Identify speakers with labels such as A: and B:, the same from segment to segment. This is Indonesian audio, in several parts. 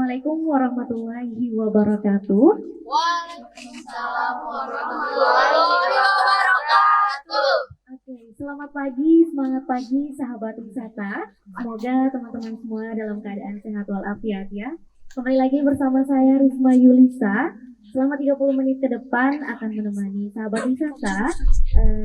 A: Assalamualaikum warahmatullahi wabarakatuh.
B: Waalaikumsalam warahmatullahi wabarakatuh.
A: Oke, selamat pagi, semangat pagi sahabat wisata. Semoga teman-teman semua dalam keadaan sehat walafiat ya. Kembali lagi bersama saya Risma Yulisa. Selama 30 menit ke depan akan menemani sahabat wisata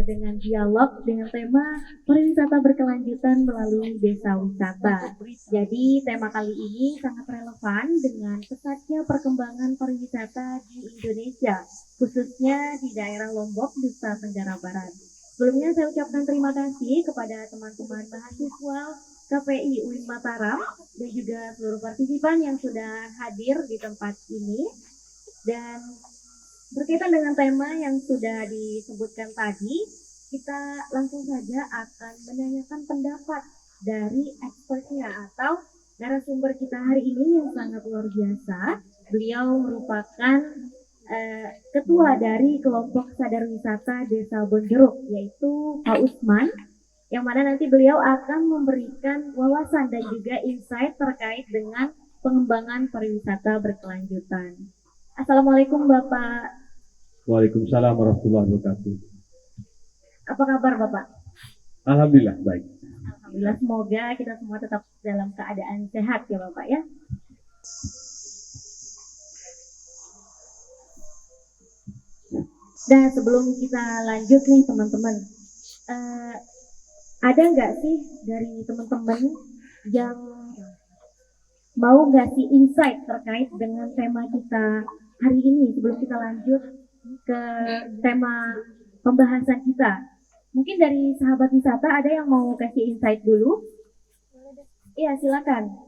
A: dengan dialog dengan tema pariwisata berkelanjutan melalui desa wisata. Jadi tema kali ini sangat relevan dengan pesatnya perkembangan pariwisata di Indonesia, khususnya di daerah Lombok, Nusa Tenggara Barat. Sebelumnya saya ucapkan terima kasih kepada teman-teman mahasiswa KPI UIN Mataram dan juga seluruh partisipan yang sudah hadir di tempat ini. Dan berkaitan dengan tema yang sudah disebutkan tadi, kita langsung saja akan menanyakan pendapat dari expertnya atau narasumber kita hari ini yang sangat luar biasa. Beliau merupakan ketua dari kelompok sadar wisata Desa Bonjeruk, yaitu Pak Usman, yang mana nanti beliau akan memberikan wawasan dan juga insight terkait dengan pengembangan pariwisata berkelanjutan. Assalamualaikum Bapak.
C: Waalaikumsalam warahmatullahi wabarakatuh.
A: Apa kabar Bapak?
C: Alhamdulillah baik.
A: Alhamdulillah, semoga kita semua tetap dalam keadaan sehat ya Bapak ya. Dan sebelum kita lanjut nih teman-teman, ada nggak sih dari teman-teman yang mau ngasih insight terkait dengan tema kita hari ini sebelum kita lanjut ke tema pembahasan kita? Mungkin dari sahabat wisata ada yang mau kasih insight dulu? Iya, silakan.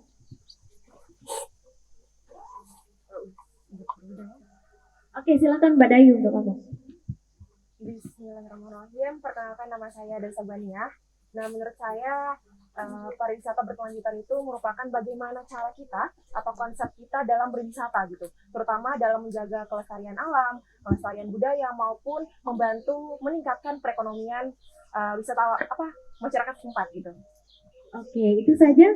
A: Oke, silakan Mbak Dayu untuk ngomong.
D: Bismillahirrahmanirrahim. Perkenalkan, nama saya Desa Baniah. Nah, menurut saya pariwisata berkelanjutan itu merupakan bagaimana cara kita atau konsep kita dalam berwisata gitu, terutama dalam menjaga kelestarian alam, kelestarian budaya maupun membantu meningkatkan perekonomian masyarakat setempat gitu.
A: Oke, itu saja.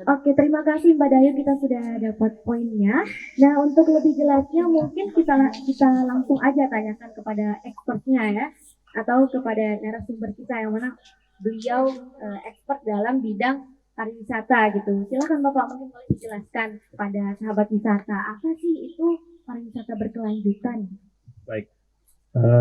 A: Oke, terima kasih Mbak Dayu, kita sudah dapat poinnya. Nah, untuk lebih jelasnya mungkin kita langsung aja tanyakan kepada expertnya ya, atau kepada narasumber kita yang mana beliau expert dalam bidang pariwisata gitu. Silakan Bapak, mungkin boleh dijelaskan kepada sahabat wisata apa sih itu pariwisata berkelanjutan?
C: Baik.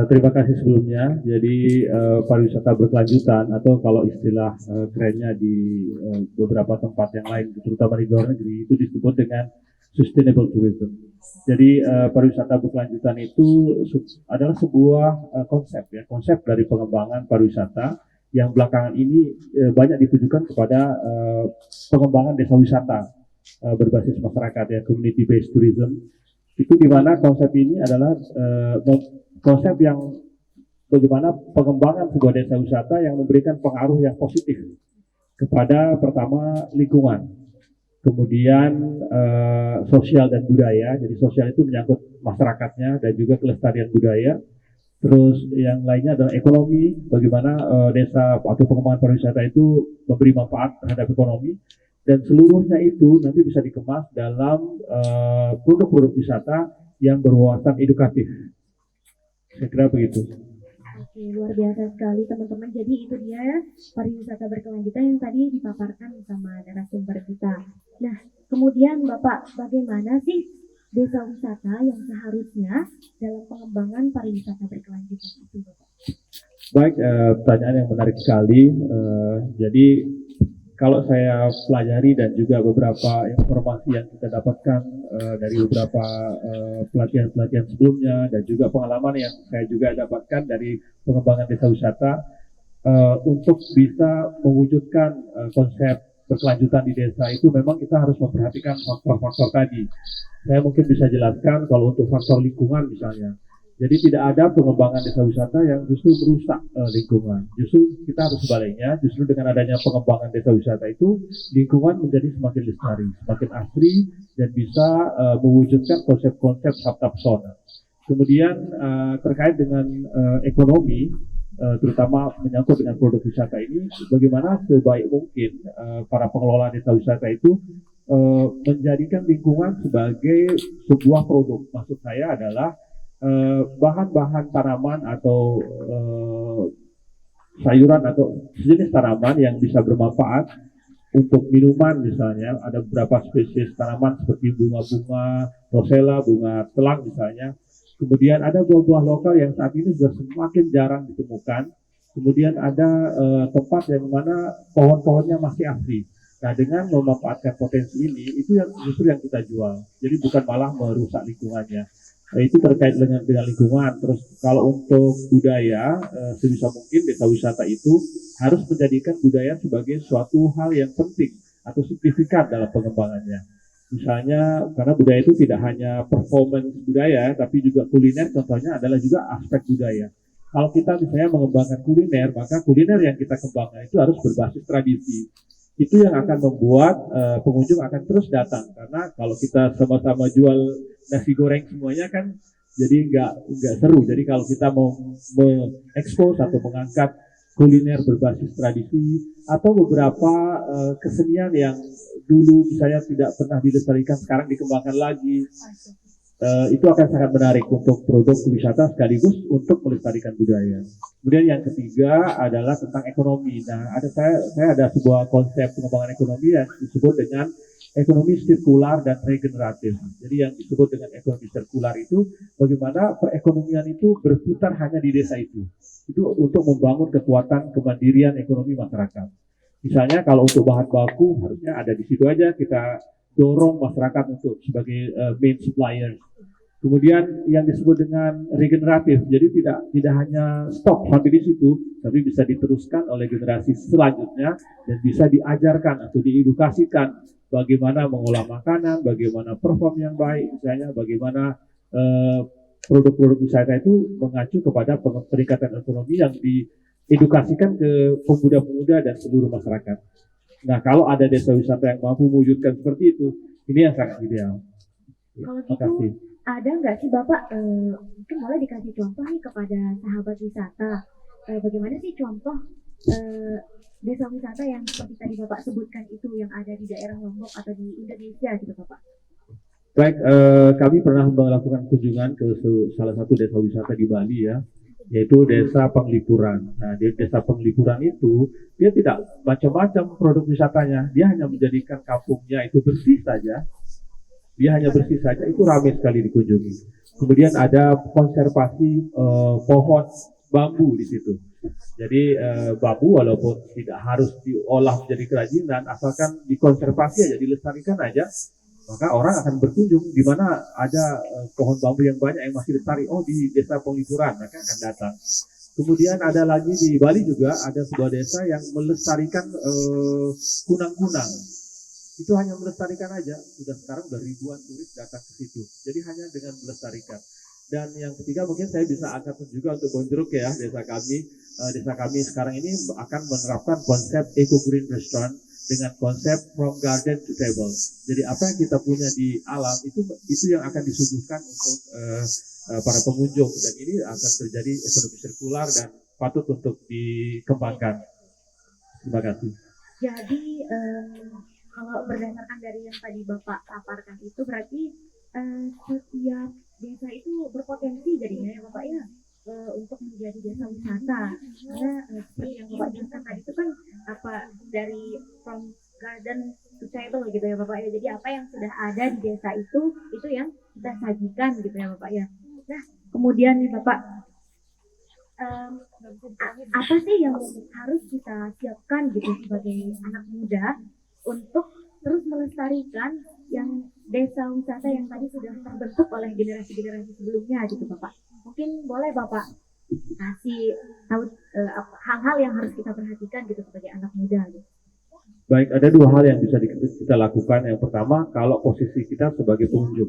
C: Terima kasih sebelumnya. Jadi pariwisata berkelanjutan atau kalau istilah kerennya di beberapa tempat yang lain, terutama di luar negeri, itu disebut dengan sustainable tourism. Jadi pariwisata berkelanjutan itu adalah sebuah konsep dari pengembangan pariwisata yang belakangan ini banyak ditujukan kepada pengembangan desa wisata berbasis masyarakat ya, community based tourism. Itu di mana konsep ini adalah konsep yang bagaimana pengembangan sebuah desa wisata yang memberikan pengaruh yang positif kepada pertama lingkungan, kemudian sosial dan budaya. Jadi sosial itu menyangkut masyarakatnya dan juga kelestarian budaya. Terus yang lainnya adalah ekonomi, bagaimana desa atau pengembangan pariwisata itu memberi manfaat terhadap ekonomi, dan seluruhnya itu nanti bisa dikemas dalam produk-produk wisata yang berwawasan edukatif. Saya kira begitu.
A: Oke, luar biasa sekali teman-teman. Jadi itu dia pariwisata berkelanjutan yang tadi dipaparkan sama narasumber kita. Nah, kemudian Bapak, bagaimana sih desa wisata yang seharusnya dalam pengembangan pariwisata berkelanjutan itu, Bapak?
C: Baik, pertanyaan yang menarik sekali. Jadi kalau saya pelajari dan juga beberapa informasi yang kita dapatkan dari beberapa pelatihan-pelatihan sebelumnya dan juga pengalaman yang saya juga dapatkan dari pengembangan desa wisata, untuk bisa mewujudkan konsep berkelanjutan di desa itu memang kita harus memperhatikan faktor-faktor tadi. Saya mungkin bisa jelaskan kalau untuk faktor lingkungan misalnya. Jadi tidak ada pengembangan desa wisata yang justru merusak lingkungan. Justru kita harus sebaliknya, justru dengan adanya pengembangan desa wisata itu lingkungan menjadi semakin lestari, semakin asri, dan bisa mewujudkan konsep-konsep sabta pesona. Kemudian terkait dengan ekonomi, terutama menyangkut dengan produk wisata ini, bagaimana sebaik mungkin para pengelola desa wisata itu menjadikan lingkungan sebagai sebuah produk. Maksud saya adalah bahan-bahan tanaman atau sayuran atau jenis tanaman yang bisa bermanfaat untuk minuman misalnya. Ada beberapa spesies tanaman seperti bunga-bunga rosella, bunga telang misalnya. Kemudian ada buah-buah lokal yang saat ini sudah semakin jarang ditemukan. Kemudian ada tempat yang mana pohon-pohonnya masih asli. Nah, dengan memanfaatkan potensi ini, itu yang justru yang kita jual. Jadi bukan malah merusak lingkungannya. Nah, itu terkait dengan lingkungan. Terus kalau untuk budaya, sebisa mungkin desa wisata itu harus menjadikan budaya sebagai suatu hal yang penting atau signifikan dalam pengembangannya. Misalnya, karena budaya itu tidak hanya performance budaya, tapi juga kuliner contohnya adalah juga aspek budaya. Kalau kita misalnya mengembangkan kuliner, maka kuliner yang kita kembangkan itu harus berbasis tradisi. Itu yang akan membuat pengunjung akan terus datang, karena kalau kita sama-sama jual nasi goreng semuanya kan jadi nggak seru. Jadi kalau kita mau mengekspos atau mengangkat kuliner berbasis tradisi atau beberapa kesenian yang dulu misalnya tidak pernah dilestarikan sekarang dikembangkan lagi, itu akan sangat menarik untuk produk wisata sekaligus untuk melestarikan budaya. Kemudian yang ketiga adalah tentang ekonomi. Nah, saya ada sebuah konsep pengembangan ekonomi yang disebut dengan ekonomi sirkular dan regeneratif. Jadi yang disebut dengan ekonomi sirkular itu bagaimana perekonomian itu berputar hanya di desa itu. Itu untuk membangun kekuatan kemandirian ekonomi masyarakat. Misalnya kalau untuk bahan baku harusnya ada di situ aja, kita dorong masyarakat untuk sebagai main supplier. Kemudian yang disebut dengan regeneratif, jadi tidak hanya stop sampai di situ, tapi bisa diteruskan oleh generasi selanjutnya dan bisa diajarkan atau diedukasikan bagaimana mengolah makanan, bagaimana perform yang baik, misalnya bagaimana produk-produk wisata itu mengacu kepada peningkatan ekonomi yang diedukasikan ke pemuda-pemuda dan seluruh masyarakat. Nah, kalau ada desa wisata yang mampu mewujudkan seperti itu, ini yang sangat ideal.
A: Kalau
C: Terima kasih.
A: gitu, ada nggak sih Bapak, mungkin boleh dikasih contoh nih kepada sahabat wisata, bagaimana sih contoh desa wisata yang seperti tadi Bapak sebutkan itu yang ada di daerah Lombok atau di Indonesia gitu Bapak?
C: Baik, kami pernah melakukan kunjungan ke salah satu desa wisata di Bali ya, yaitu Desa Penglipuran. Nah, di Desa Penglipuran itu dia tidak macam-macam produk wisatanya, dia hanya menjadikan kampungnya itu bersih saja. Dia hanya bersih saja, itu ramai sekali dikunjungi. Kemudian ada konservasi pohon bambu di situ. Jadi bambu walaupun tidak harus diolah menjadi kerajinan, asalkan dikonservasi aja, dilestarikan aja, maka orang akan berkunjung di mana ada pohon bambu yang banyak yang masih lestari. Oh, di Desa Penglipuran, maka akan datang. Kemudian ada lagi di Bali juga ada sebuah desa yang melestarikan kunang-kunang. Itu hanya melestarikan aja, sekarang udah ribuan turis datang ke situ. Jadi hanya dengan melestarikan. Dan yang ketiga mungkin saya bisa angkat juga untuk Bonjeruk ya, desa kami. Desa kami sekarang ini akan menerapkan konsep Eco Green Restaurant dengan konsep from garden to table. Jadi apa yang kita punya di alam itu yang akan disuguhkan untuk para pengunjung. Dan ini akan terjadi ekonomi sirkular dan patut untuk dikembangkan. Terima kasih.
A: Jadi kalau berdasarkan dari yang tadi Bapak paparkan itu berarti setiap desa itu berpotensi jadinya ya Bapak ya untuk menjadi desa wisata, karena seperti yang Bapak jelaskan tadi itu kan apa dari from garden to table gitu ya Bapak ya. Jadi apa yang sudah ada di desa itu yang kita sajikan gitu ya Bapak ya. Nah kemudian nih Bapak, apa sih yang harus kita siapkan gitu sebagai anak muda untuk terus melestarikan yang desa wisata yang tadi sudah terbentuk oleh generasi-generasi sebelumnya gitu Bapak? Mungkin boleh Bapak kasih tahu hal-hal yang harus kita perhatikan gitu sebagai anak muda gitu.
C: Baik, ada dua hal yang bisa kita lakukan. Yang pertama, kalau posisi kita sebagai pengunjung.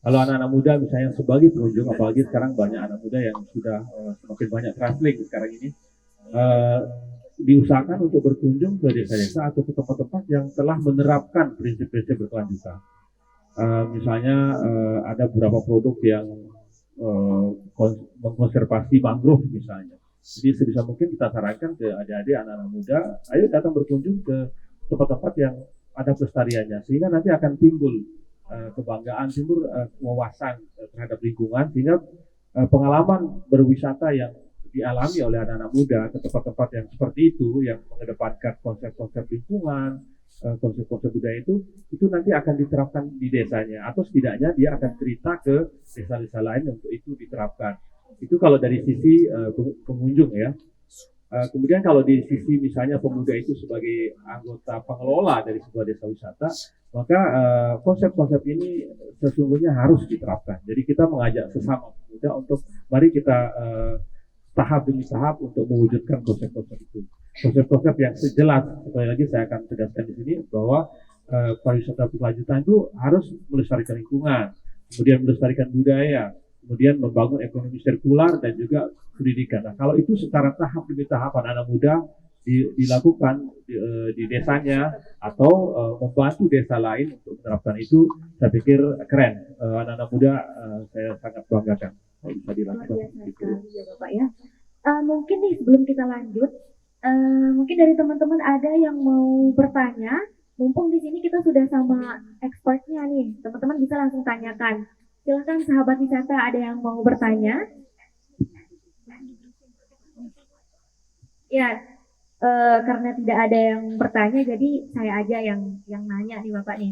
C: Kalau anak-anak muda misalnya sebagai pengunjung, apalagi sekarang banyak anak muda yang sudah semakin banyak traveling sekarang ini, diusahakan untuk berkunjung ke desa-desa atau ke tempat-tempat yang telah menerapkan prinsip-prinsip berkelanjutan. Misalnya ada beberapa produk yang mengkonservasi mangrove misalnya. Jadi sebisa mungkin kita sarankan ke adik-adik anak-anak muda, ayo datang berkunjung ke tempat-tempat yang ada pelestariannya, sehingga nanti akan timbul kebanggaan, timbul wawasan terhadap lingkungan, sehingga pengalaman berwisata yang dialami oleh anak-anak muda ke tempat-tempat yang seperti itu, yang mengedepankan konsep-konsep lingkungan, konsep-konsep budaya itu nanti akan diterapkan di desanya, atau setidaknya dia akan cerita ke desa-desa lain untuk itu diterapkan. Itu kalau dari sisi pengunjung ya. Kemudian kalau di sisi misalnya pemuda itu sebagai anggota pengelola dari sebuah desa wisata, maka konsep-konsep ini sesungguhnya harus diterapkan. Jadi kita mengajak sesama pemuda untuk mari kita tahap demi tahap untuk mewujudkan konsep-konsep itu. Konsep-konsep yang sejelas, sekali lagi saya akan tegaskan di sini bahwa pariwisata berkelanjutan itu harus melestarikan lingkungan, kemudian melestarikan budaya, kemudian membangun ekonomi sirkular dan juga pendidikan. Nah, kalau itu secara tahap demi tahap anak-anak muda dilakukan di desanya atau membantu desa lain untuk menerapkan itu, saya pikir keren. Anak-anak muda saya sangat banggakan kalau bisa dilakukan.
A: Luar biasa sekali ya Bapak ya. Mungkin nih sebelum kita lanjut, mungkin dari teman-teman ada yang mau bertanya. Mumpung di sini kita sudah sama expertnya nih, teman-teman bisa langsung tanyakan. Silakan sahabat wisata, ada yang mau bertanya? Ya, karena tidak ada yang bertanya, jadi saya aja yang nanya nih Bapak nih.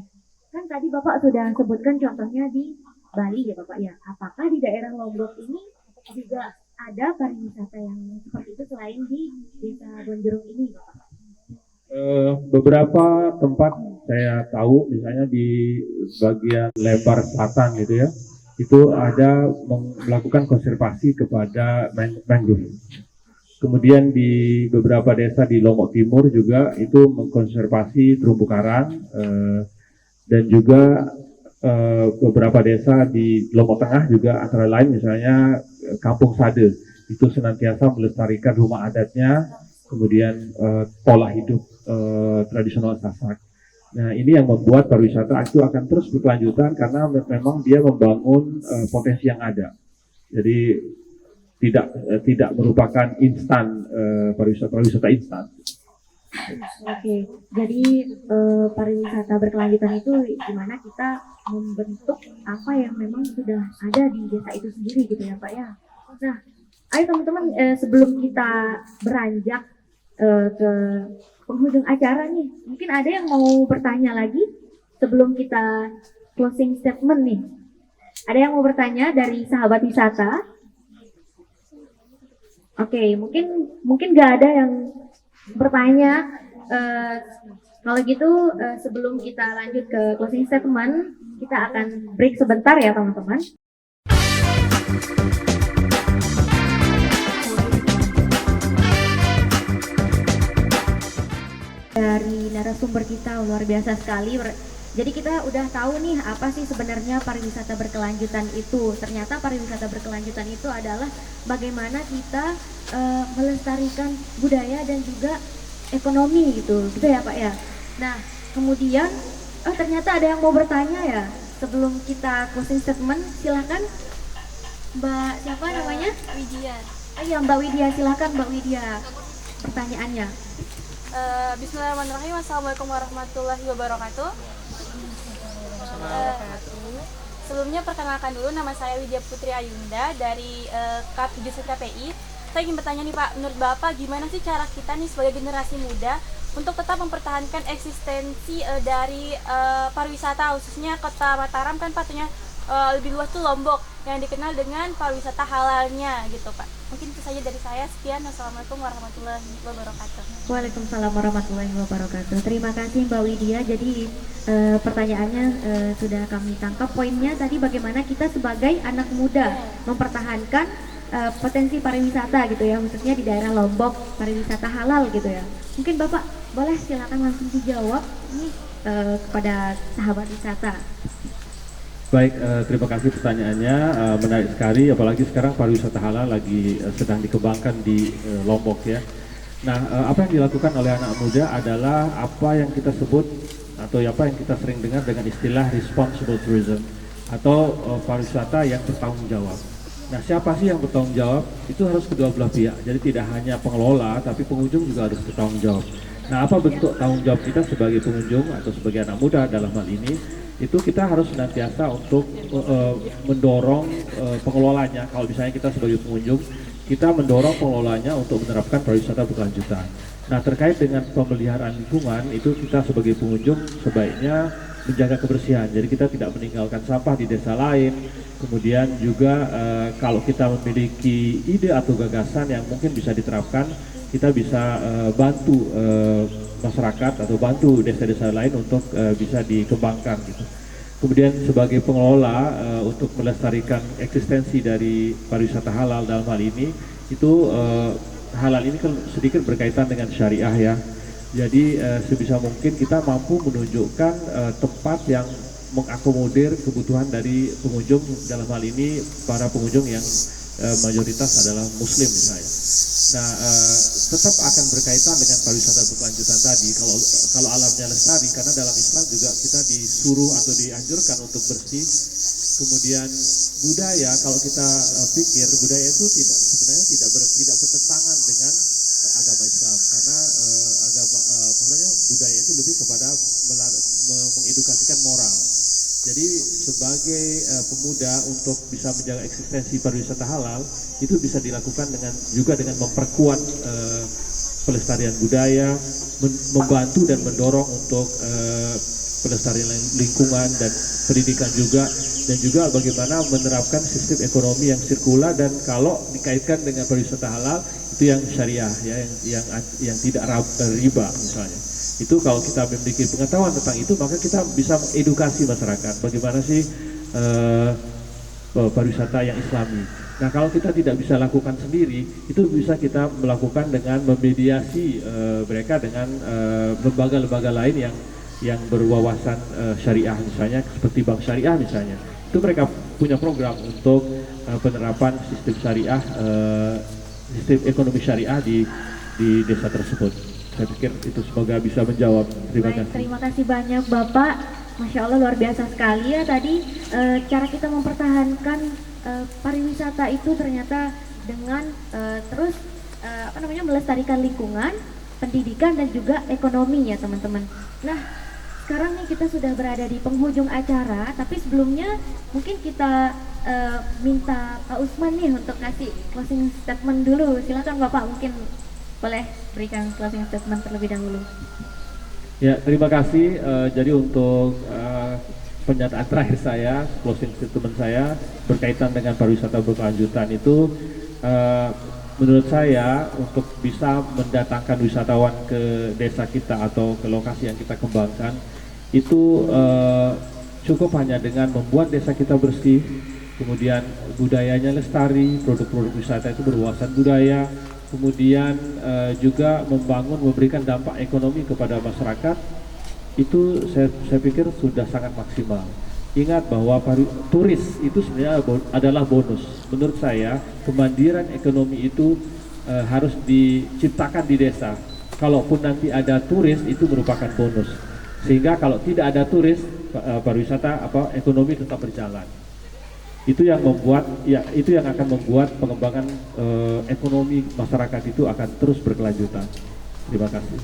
A: Kan tadi Bapak sudah sebutkan contohnya di Bali ya Bapak ya. Apakah di daerah Lombok ini juga ada pariwisata yang seperti itu selain di Desa Bonjeruk ini Bapak?
C: Beberapa tempat saya tahu, misalnya di bagian Lembar Selatan gitu ya, itu ada melakukan konservasi kepada mangrove. Kemudian di beberapa desa di Lombok Timur juga itu mengkonservasi terumbu karang, dan juga beberapa desa di Lombok Tengah juga antara lain misalnya Kampung Sade itu senantiasa melestarikan rumah adatnya, kemudian pola hidup tradisional Sasak. Nah, ini yang membuat pariwisata itu akan terus berkelanjutan karena memang dia membangun potensi yang ada. Jadi tidak merupakan instan, pariwisata instan.
A: Oke, jadi pariwisata berkelanjutan itu gimana kita membentuk apa yang memang sudah ada di desa itu sendiri gitu ya Pak ya. Nah, ayo teman-teman, sebelum kita beranjak ke penghujung acara nih, mungkin ada yang mau bertanya lagi sebelum kita closing statement nih. Ada yang mau bertanya dari sahabat wisata? Oke, mungkin nggak ada yang bertanya. Kalau gitu sebelum kita lanjut ke closing statement, kita akan break sebentar ya teman-teman. Dari narasumber kita luar biasa sekali. Jadi kita udah tahu nih apa sih sebenarnya pariwisata berkelanjutan itu. Ternyata pariwisata berkelanjutan itu adalah bagaimana kita melestarikan budaya dan juga ekonomi gitu ya Pak ya. Nah kemudian ternyata ada yang mau bertanya ya. Sebelum kita closing statement, silakan Mbak siapa namanya?
B: Widya.
A: Iya Mbak Widya, silakan Mbak Widya pertanyaannya.
B: Bismillahirrahmanirrahim. Assalamualaikum warahmatullahi wabarakatuh. Sebelumnya perkenalkan dulu, nama saya Widya Putri Ayunda dari KAP Jurusan KPI. Saya ingin bertanya nih Pak, menurut Bapak gimana sih cara kita nih sebagai generasi muda untuk tetap mempertahankan eksistensi dari pariwisata, khususnya Kota Mataram kan patutnya lebih luas tuh Lombok yang dikenal dengan pariwisata halalnya gitu Pak. Mungkin itu saja dari saya. Sekian. Wassalamualaikum warahmatullahi wabarakatuh.
A: Waalaikumsalam warahmatullahi wabarakatuh. Terima kasih Mbak Widya. Jadi pertanyaannya sudah kami tangkap. Poinnya tadi bagaimana kita sebagai anak muda mempertahankan potensi pariwisata gitu ya, khususnya di daerah Lombok, pariwisata halal gitu ya. Mungkin Bapak boleh silakan langsung dijawab nih kepada sahabat wisata.
C: Baik, terima kasih pertanyaannya, menarik sekali, apalagi sekarang pariwisata halal lagi sedang dikembangkan di Lombok ya. Nah, apa yang dilakukan oleh anak muda adalah apa yang kita sebut atau apa yang kita sering dengar dengan istilah responsible tourism atau pariwisata yang bertanggung jawab. Nah, siapa sih yang bertanggung jawab? Itu harus kedua belah pihak. Jadi tidak hanya pengelola, tapi pengunjung juga harus bertanggung jawab. Nah, apa bentuk tanggung jawab kita sebagai pengunjung atau sebagai anak muda dalam hal ini? Itu kita harus senantiasa untuk mendorong pengelolanya. Kalau misalnya kita sebagai pengunjung, kita mendorong pengelolanya untuk menerapkan pariwisata berkelanjutan. Nah, terkait dengan pemeliharaan lingkungan, itu kita sebagai pengunjung sebaiknya menjaga kebersihan. Jadi kita tidak meninggalkan sampah di desa lain. Kemudian juga kalau kita memiliki ide atau gagasan yang mungkin bisa diterapkan, kita bisa bantu masyarakat atau bantu desa-desa lain untuk bisa dikembangkan gitu. Kemudian sebagai pengelola untuk melestarikan eksistensi dari pariwisata halal dalam hal ini, itu halal ini kan sedikit berkaitan dengan syariah ya. Jadi sebisa mungkin kita mampu menunjukkan tempat yang mengakomodir kebutuhan dari pengunjung, dalam hal ini para pengunjung yang mayoritas adalah muslim misalnya. Nah, tetap akan berkaitan dengan pariwisata berkelanjutan tadi. Kalau alamnya lestari, karena dalam Islam juga kita disuruh atau dianjurkan untuk bersih. Kemudian budaya, kalau kita pikir budaya itu sebenarnya tidak bertentangan dengan agama Islam, karena budaya itu lebih kepada mengedukasikan moral. Jadi sebagai pemuda untuk bisa menjaga eksistensi pariwisata halal itu bisa dilakukan dengan memperkuat pelestarian budaya, membantu dan mendorong untuk pelestarian lingkungan dan pendidikan juga, dan juga bagaimana menerapkan sistem ekonomi yang sirkular, dan kalau dikaitkan dengan pariwisata halal itu yang syariah ya, yang tidak riba misalnya. Itu kalau kita memiliki pengetahuan tentang itu, maka kita bisa mengedukasi masyarakat bagaimana sih pariwisata yang islami. Nah, kalau kita tidak bisa lakukan sendiri, itu bisa kita melakukan dengan memediasi mereka dengan lembaga-lembaga lain yang berwawasan syariah, misalnya seperti Bank Syariah misalnya. Itu mereka punya program untuk penerapan sistem syariah, sistem ekonomi syariah di desa tersebut. Saya pikir itu semoga bisa menjawab. Terima kasih.
A: Terima kasih banyak Bapak. Masya Allah, luar biasa sekali ya tadi cara kita mempertahankan pariwisata itu ternyata dengan terus melestarikan lingkungan, pendidikan dan juga ekonomi ya teman-teman. Nah, sekarang nih kita sudah berada di penghujung acara, tapi sebelumnya mungkin kita minta Pak Usman nih untuk kasih closing statement dulu. Silakan Bapak, mungkin boleh berikan closing statement terlebih dahulu.
C: Ya, terima kasih. Jadi untuk pernyataan terakhir saya, closing statement saya berkaitan dengan pariwisata berkelanjutan itu, menurut saya untuk bisa mendatangkan wisatawan ke desa kita atau ke lokasi yang kita kembangkan, itu cukup hanya dengan membuat desa kita bersih, kemudian budayanya lestari, produk-produk wisata itu berwawasan budaya, kemudian juga memberikan dampak ekonomi kepada masyarakat. Itu saya pikir sudah sangat maksimal. Ingat bahwa turis itu sebenarnya adalah bonus. Menurut saya kemandirian ekonomi itu harus diciptakan di desa. Kalaupun nanti ada turis itu merupakan bonus. Sehingga kalau tidak ada turis, pariwisata ekonomi tetap berjalan. Itu yang akan membuat pengembangan ekonomi masyarakat itu akan terus berkelanjutan. Terima kasih.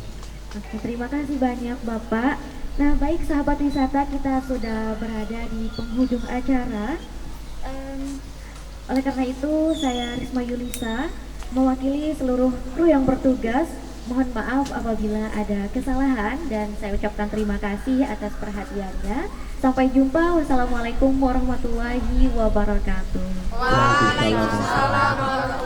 A: Oke, terima kasih banyak Bapak. Nah, baik sahabat wisata, kita sudah berada di penghujung acara. Oleh karena itu, saya Risma Yulisa mewakili seluruh kru yang bertugas. Mohon maaf apabila ada kesalahan dan saya ucapkan terima kasih atas perhatiannya. Sampai jumpa. Wassalamualaikum warahmatullahi wabarakatuh.
B: Waalaikumsalam warahmatullahi wabarakatuh.